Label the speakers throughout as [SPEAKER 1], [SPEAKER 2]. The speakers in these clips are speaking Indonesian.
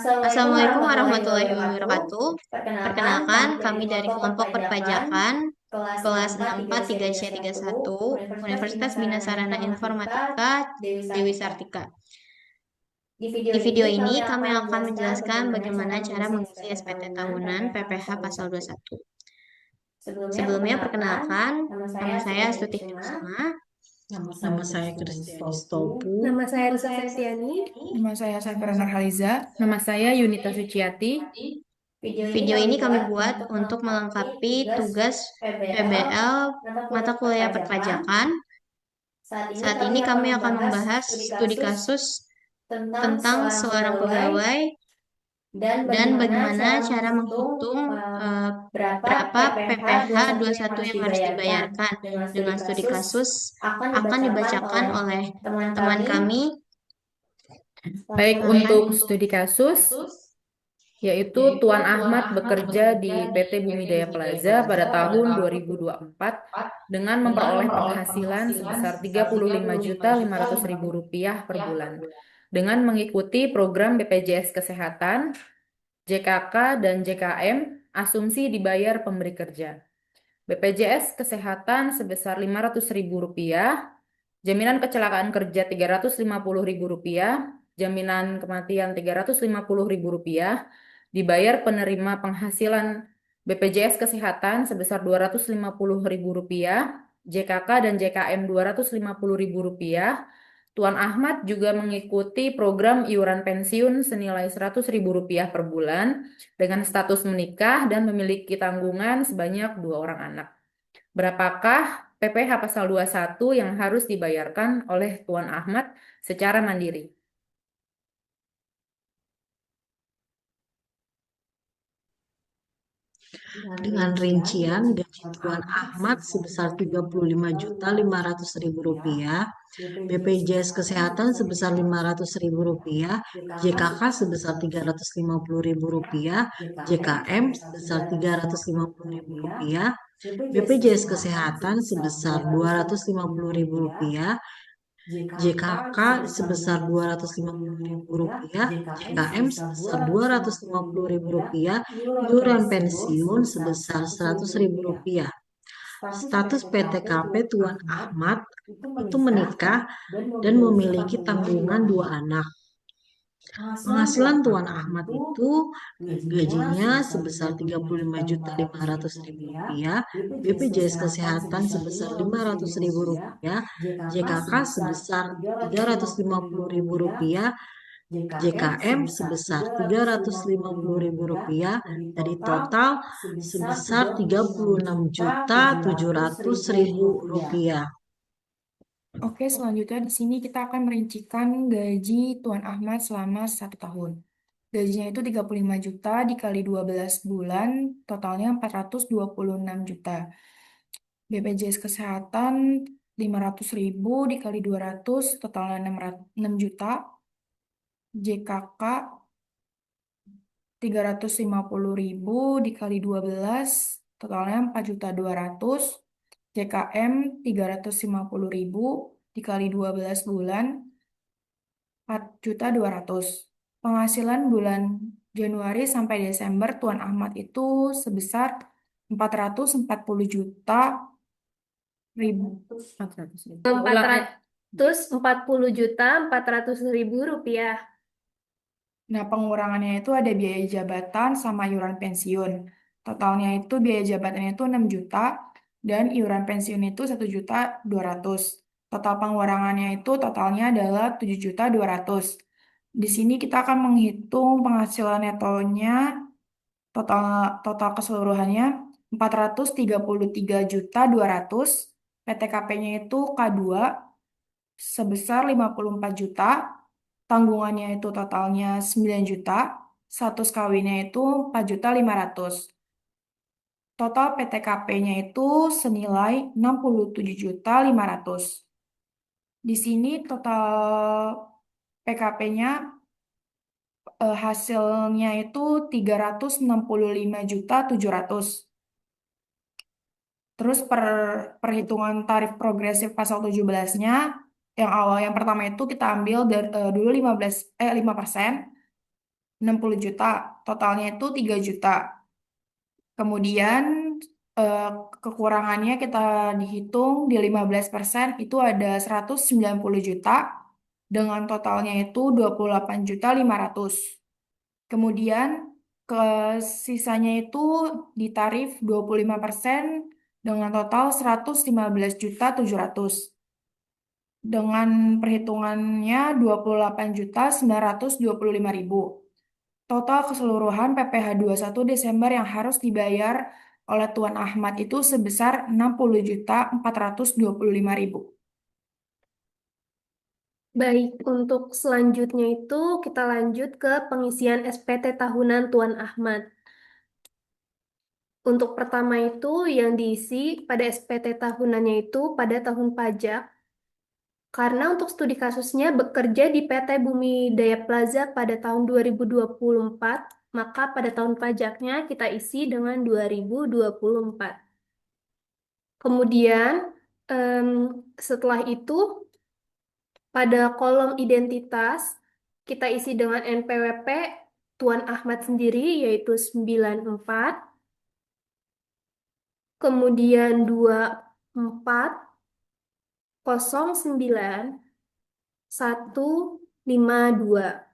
[SPEAKER 1] Assalamualaikum warahmatullahi wabarakatuh. Perkenalkan, kami dari kelompok perpajakan kelas 643C31 Universitas Bina Sarana Informatika Dewi Sartika. Di video ini kami akan menjelaskan bagaimana cara mengisi SPT tahunan PPH pasal 21. Sebelumnya perkenalkan, nama saya Astuti Kusuma.
[SPEAKER 2] Nama saya Kristiani Stopu.
[SPEAKER 3] Nama saya Risa Septiani.
[SPEAKER 4] Nama saya Safira Nurhaliza. Nama saya Yunita Suciati.
[SPEAKER 1] Video ini kami buat untuk melengkapi tugas PBL mata kuliah perpajakan. Saat ini kami akan membahas studi kasus tentang seorang pegawai dan bagaimana cara menghitung berapa PPH 21 yang harus dibayarkan. Dengan studi kasus akan dibacakan oleh teman kami.
[SPEAKER 4] Baik, untuk studi kasus, yaitu Tuan Ahmad bekerja di PT Bumidaya Plaza pada tahun 2024 dengan memperoleh penghasilan sebesar Rp35.500.000 per bulan dengan mengikuti program BPJS Kesehatan, JKK, dan JKM, asumsi dibayar pemberi kerja. BPJS Kesehatan sebesar Rp500.000, jaminan kecelakaan kerja Rp350.000, jaminan kematian Rp350.000, dibayar penerima penghasilan BPJS Kesehatan sebesar Rp250.000, JKK dan JKM Rp250.000. Tuan Ahmad juga mengikuti program iuran pensiun senilai Rp100.000 per bulan dengan status menikah dan memiliki tanggungan sebanyak 2 orang anak. Berapakah PPH pasal 21 yang harus dibayarkan oleh Tuan Ahmad secara mandiri?
[SPEAKER 2] Dengan rincian gaji Tuan Ahmad sebesar Rp35.500.000, BPJS Kesehatan sebesar Rp500.000, JKK sebesar Rp350.000, JKM sebesar Rp350.000, BPJS Kesehatan sebesar Rp250.000, JKK sebesar Rp250.000, JKM sebesar Rp250.000, iuran pensiun sebesar Rp100.000. Status PTKP Tuan Ahmad itu menikah dan memiliki tanggungan 2 anak. Penghasilan Tuan Ahmad itu gajinya sebesar Rp35.500.000, BPJS Kesehatan sebesar Rp500.000, JKK sebesar Rp350.000, JKM sebesar Rp350.000, dari total sebesar Rp36.700.000.
[SPEAKER 4] Oke, selanjutnya di sini kita akan merincikan gaji Tuan Ahmad selama 1 tahun. Gajinya itu 35 juta dikali 12 bulan, totalnya 426 juta. BPJS Kesehatan 500.000 dikali 200, totalnya 6 juta. JKK 350.000 dikali 12, totalnya 4.200.000. JKM 350.000 dikali 12 bulan, 4.200.000. Penghasilan bulan Januari sampai Desember Tuan Ahmad itu sebesar 440 juta ribu.
[SPEAKER 3] 440.400.000 rupiah.
[SPEAKER 4] Nah, pengurangannya itu ada biaya jabatan sama iuran pensiun. Totalnya itu biaya jabatannya itu 6 juta dan iuran pensiun itu 1.200.000. Total pengurangannya itu totalnya adalah 7.200.000. Di sini kita akan menghitung penghasilan netonya total total keseluruhannya 433.200.000. PTKP-nya itu K2 sebesar 54 juta. Tanggungannya itu totalnya 9 juta, status kawinnya itu 4.500.000. Total PTKP-nya itu senilai 67.500.000. Di sini total PKP-nya hasilnya itu 365.700.000. Terus perhitungan tarif progresif pasal 17-nya yang pertama itu kita ambil dulu 5%.
[SPEAKER 5] 60 juta. Totalnya itu 3 juta. Kemudian eh, kekurangannya kita dihitung di 15% itu ada 190 juta dengan totalnya itu 28.500. Kemudian ke sisanya itu ditarif 25% dengan total 115.700. Dengan perhitungannya 28.925.000. Total keseluruhan PPh 21 Desember yang harus dibayar oleh Tuan Ahmad itu sebesar 60.425.000.
[SPEAKER 3] Baik, untuk selanjutnya itu kita lanjut ke pengisian SPT tahunan Tuan Ahmad. Untuk pertama itu yang diisi pada SPT tahunannya itu pada tahun pajak. Karena untuk studi kasusnya bekerja di PT Bumi Daya Plaza pada tahun 2024, maka pada tahun pajaknya kita isi dengan 2024. Kemudian em, setelah itu pada kolom identitas kita isi dengan NPWP Tuan Ahmad sendiri yaitu 94, kemudian 2409152.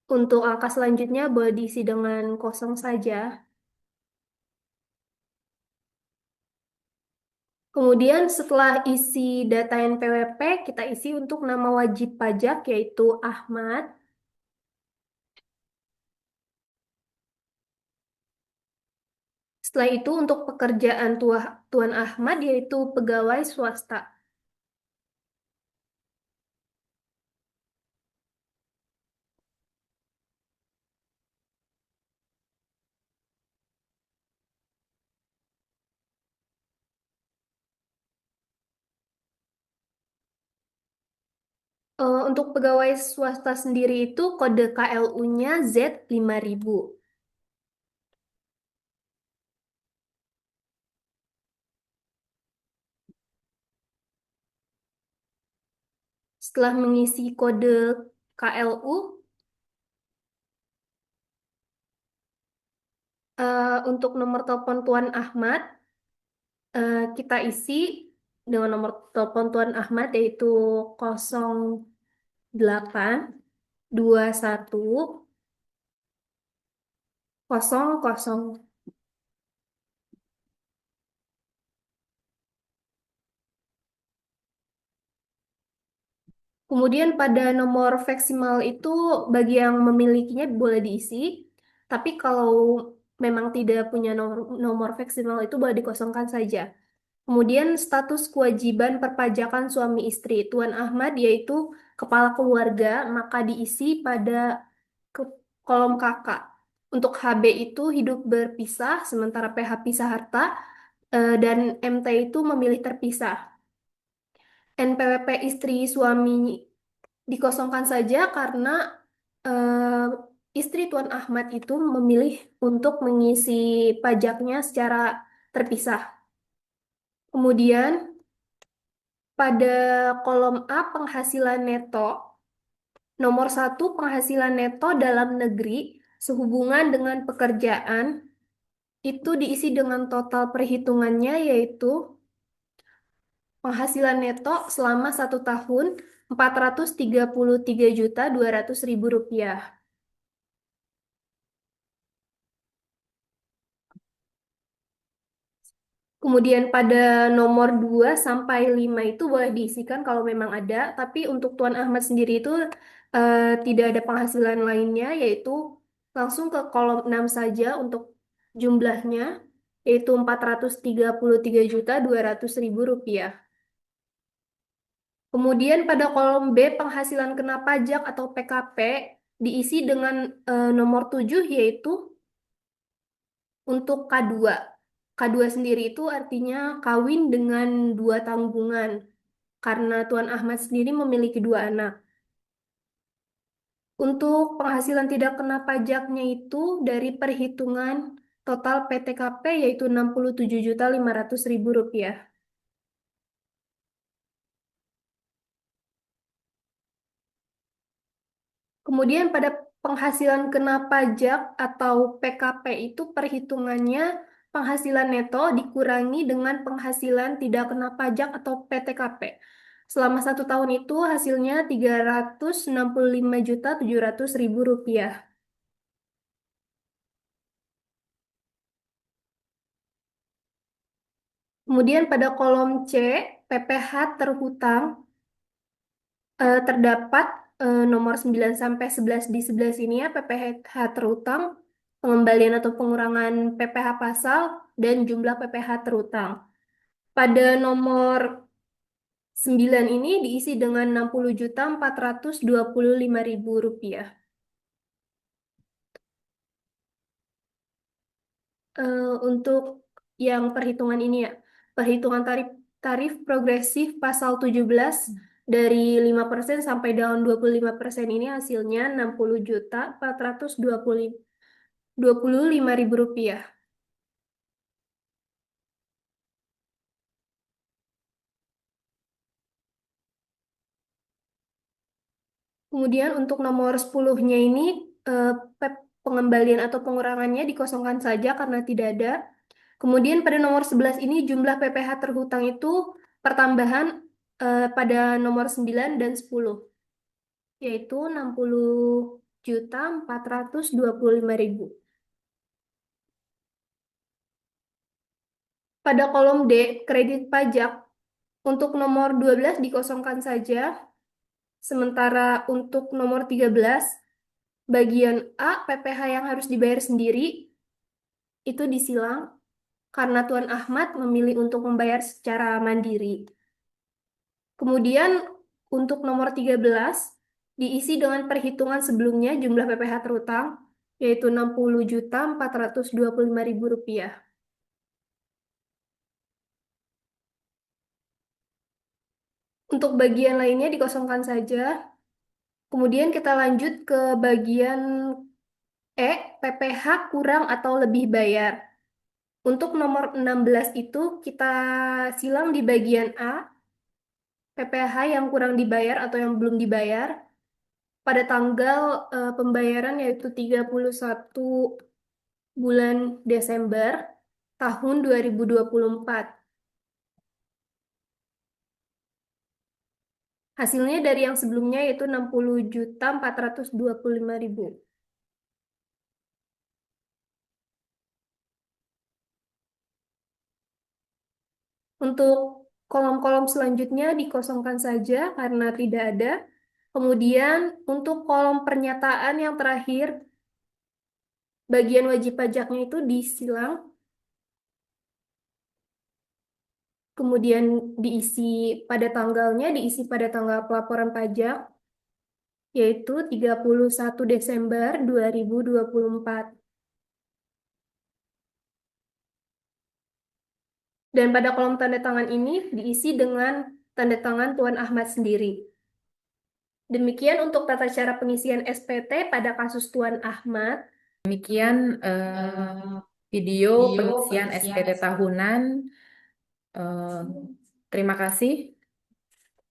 [SPEAKER 3] Untuk angka selanjutnya boleh diisi dengan kosong saja. Kemudian setelah isi data NPWP, kita isi untuk nama wajib pajak yaitu Ahmad. Setelah itu untuk pekerjaan Tuan Ahmad yaitu pegawai swasta. Untuk pegawai swasta sendiri itu kode KLU-nya Z5000. Setelah mengisi kode KLU, untuk nomor telepon Tuan Ahmad, kita isi dengan nomor telepon Tuan Ahmad yaitu 082100. Kemudian pada nomor maksimal itu bagi yang memilikinya boleh diisi, tapi kalau memang tidak punya nomor maksimal itu boleh dikosongkan saja. Kemudian status kewajiban perpajakan suami istri Tuan Ahmad yaitu kepala keluarga, maka diisi pada kolom kakak. Untuk HB itu hidup berpisah, sementara PH pisah harta, dan MT itu memilih terpisah. NPWP istri suami dikosongkan saja karena eh, istri Tuan Ahmad itu memilih untuk mengisi pajaknya secara terpisah. Kemudian pada kolom A penghasilan neto, nomor 1 penghasilan neto dalam negeri sehubungan dengan pekerjaan itu diisi dengan total perhitungannya yaitu penghasilan neto selama 1 tahun 433.200.000 rupiah. Kemudian pada nomor 2 sampai 5 itu boleh diisikan kalau memang ada, tapi untuk Tuan Ahmad sendiri itu tidak ada penghasilan lainnya, yaitu langsung ke kolom 6 saja untuk jumlahnya, yaitu 433.200.000 rupiah. Kemudian pada kolom B penghasilan kena pajak atau PKP diisi dengan nomor 7 yaitu untuk K2. K2 sendiri itu artinya kawin dengan 2 tanggungan karena Tuan Ahmad sendiri memiliki 2 anak. Untuk penghasilan tidak kena pajaknya itu dari perhitungan total PTKP yaitu 67.500.000 rupiah. Kemudian pada penghasilan kena pajak atau PKP itu perhitungannya penghasilan neto dikurangi dengan penghasilan tidak kena pajak atau PTKP. Selama 1 tahun itu hasilnya 365.700.000 rupiah. Kemudian pada kolom C, PPh terhutang terdapat nomor 9 sampai 11 di sebelah sini ya, PPh terhutang, pengembalian atau pengurangan PPh pasal, dan jumlah PPh terhutang. Pada nomor 9 ini diisi dengan 60.425.000 rupiah. Untuk yang perhitungan ini ya, perhitungan tarif tarif progresif pasal 17 dari 5% sampai down 25% ini hasilnya 60.425.000 rupiah. Kemudian untuk nomor 10-nya ini pengembalian atau pengurangannya dikosongkan saja karena tidak ada. Kemudian pada nomor 11 ini jumlah PPh terhutang itu pertambahan pada nomor 9 dan 10, yaitu 60.425.000. Pada kolom D, kredit pajak, untuk nomor 12 dikosongkan saja, sementara untuk nomor 13, bagian A, PPh yang harus dibayar sendiri, itu disilang karena Tuan Ahmad memilih untuk membayar secara mandiri. Kemudian untuk nomor 13 diisi dengan perhitungan sebelumnya jumlah PPh terhutang, yaitu 60.425.000 rupiah. Untuk bagian lainnya dikosongkan saja. Kemudian kita lanjut ke bagian E, PPh kurang atau lebih bayar. Untuk nomor 16 itu kita silang di bagian A, PPh yang kurang dibayar atau yang belum dibayar pada tanggal pembayaran yaitu 31 bulan Desember tahun 2024. Hasilnya dari yang sebelumnya yaitu 60.425.000. Untuk kolom-kolom selanjutnya dikosongkan saja karena tidak ada. Kemudian untuk kolom pernyataan yang terakhir, bagian wajib pajaknya itu disilang, kemudian diisi pada tanggalnya, diisi pada tanggal pelaporan pajak, yaitu 31 Desember 2024. Dan pada kolom tanda tangan ini diisi dengan tanda tangan Tuan Ahmad sendiri. Demikian untuk tata cara pengisian SPT pada kasus Tuan Ahmad.
[SPEAKER 4] Demikian video pengisian SPT tahunan. Terima kasih.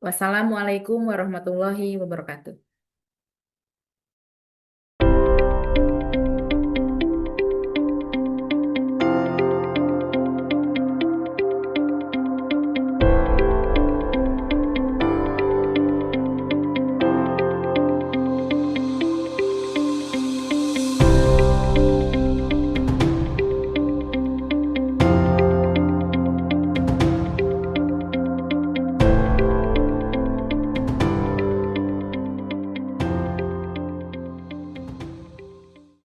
[SPEAKER 4] Wassalamualaikum warahmatullahi wabarakatuh.